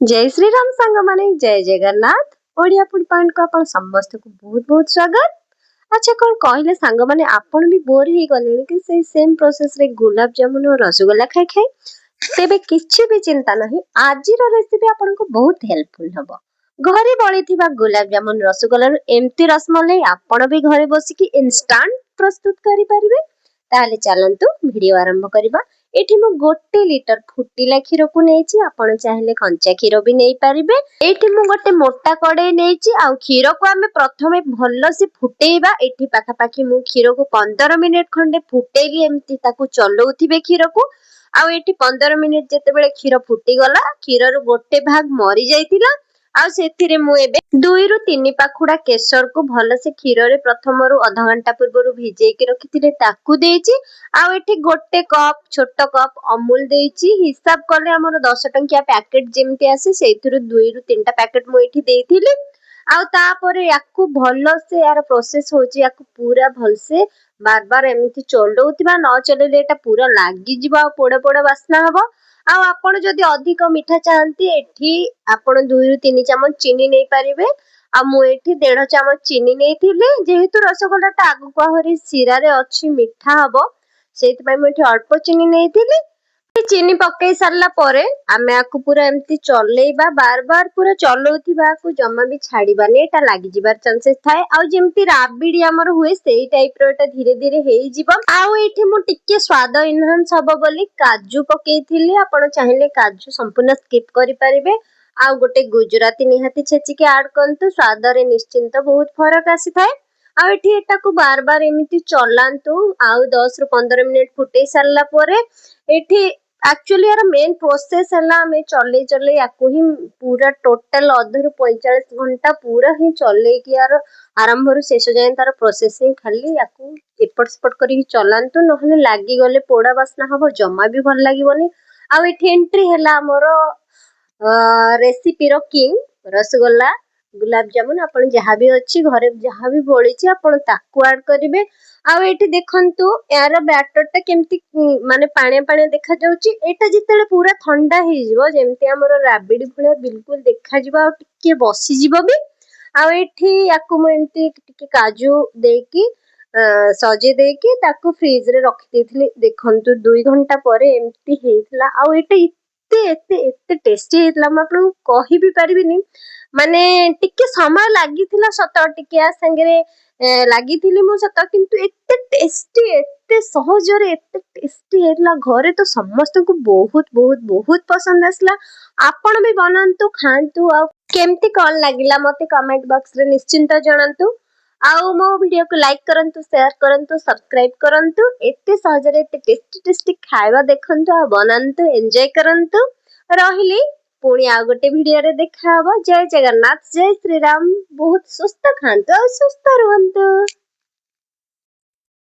जय श्री राम सांग माने जय जगन्नाथ ओडिया फूड पॉइंट को आपण समस्त को बहुत बहुत स्वागत। अच्छा कौन कहले सांग माने आपण भी बोर ही गले कि से सेम प्रोसेस रे गुलाब जामुन और रसगुल्ला खाई खाई तेबे किछि भी चिंता नहीं। आज रो रेसिपी आपण को बहुत हेल्पफुल हबो। घरे बळी थिबा गुलाब जामुन रसगुल्ला एम्ति रसमलाई आपण भी घरे बसी कि इंस्टेंट प्रस्तुत करि परिबे। ताले चलंतु वीडियो आरंभ करिबा। एठी मु 1 लिटर फुटिला क्षीर को नेछि, आपण चाहिले कंचा क्षीर भी नै परिबे। एठी मु गोटे मोटा कड़ाई नेछि आ क्षीर को हमें प्रथमे भल्लो से फुटेइबा। एठी पाखा पाखी मु क्षीर को 15 मिनिट खंडे फुटेइली, एम्ति ताकू चलौथिबे क्षीर को। आ एठी 15 मिनिट जेते बेले क्षीर फुटी गला, क्षीर रो गोटे भाग मरि जाइतिला। आ सेथिरे मु एबे 2 रु 3 पाखुडा केसर को भल से क्षीर रे प्रथम रु आधा घंटा पूर्व भिजेई के रखिथिले ताकू देछि। आ एठी गोटे कप छोट कप अमूल देछि। हिसाब करले हमर 10 टंकिया पैकेट जेमति आसे सेथिरु 2 रु 3 टा पैकेट मु एठी देइथिली। आ तापरे याकू भल से यार प्रोसेस होछि, याकू पूरा भल से बार बार एमिति चलौथिबा, न चलेले एटा पूरा लागी जिबा आ पोड़ पोड़ वासना हबो। आ आपण जदि अधिक मीठा चाहंती एठी आपण 2 रु 3 चमच चीनी नै परिबे। आ मु एठी 1.5 चमच चीनी नेथिले, जेहेतु रसगोल्लाटा आगु कहरी सिरा रे अछि मिठा हबो सेति पय मु एठी अल्प चीनी नेथिले। चीनी पकई सारला परे आमे आकु पूरा एम्ति चलेइबा, बार बार पूरा चलौथिबा, आकु जम्मा भी छाड़ीबानी, एटा लागि जिबार चांसेस थाए। आ जेमति राबिडी हमर हुए सेही टाइप रो एटा धीरे धीरे हेई जिवो। आ एठी मु टिके स्वाद इनहांस हबो बोली काजू पकेइथिले, आपण चाहिले काजू संपूर्ण स्किप करि परिबे। आ गोटे गुजराती निहाती छेची के ऐड करंतु, स्वाद रे निश्चिंत बहुत फरक आसी थाए। आ एठी एटा को बार बार एमिति चलांतु। आ 10 रु 15 मिनिट फुटेई सारला परे एठी एक्चुअली यार मेन प्रोसेस हला हमें चले चले याकू ही पूरा टोटल 2 रु 45 घंटा पूरा ही चले कि यार आरंभ रु शेष जाए तार प्रोसेसिंग खाली याकू एपट स्पट करी चलांतु, नहले लागी गले पोड़ा वासना हबो, जम्मा भी भल लागिबोनी। आ एठी एंट्री हला हमर रेसिपी रो किंग रसगोल्ला गुलाब जामुन। आपण जहाँ भी अच्छी घरे जहाँ भी बळीची आपण ताकू ऐड करिवे। आ एठी देखंतु यार बैटरटा केमती माने पाणी पाणी देखा जाउची। एटा जितले पूरा ठंडा हे जिवो, जेमती हमर राबिडी भले बिल्कुल देखा जिवो आ टिके बसी जिवो भी। आ एठी याकू म एमती टिके काजू देकी सजे देकी ताकू फ्रीज रे रखि देथिले। देखंतु 2 घंटा परे एमती हेइतला। आ एटा एते एते एते टेस्टी हेइतला, म आपन कहि भी परिबिनी। माने टिके समय लागिथिला सत, टिके आ संगे लागिथिली मु सत, किंतु एते टेस्टी एते सहजरे एते टेस्टी हेतला, घरे तो समस्त को बहुत बहुत बहुत पसंद आसला। आपण भी बनांतु खांतु। आ केमती कॉल लागिला मते कमेंट बॉक्स रे निश्चिंत जणांतु। आउ मो वीडियो को लाइक करंतु, शेयर करंतु, सब्सक्राइब करंतु। एते सहजरे एते टेस्टी टेस्टी खाइबा देखंतु आ बनांतु, एन्जॉय करंतु। रहिली पुणी आ गोटे वीडियो रे देखा हबो। जय जगन्नाथ, जय श्री राम। बहुत सुस्त खांतु और सुस्त रहंतु।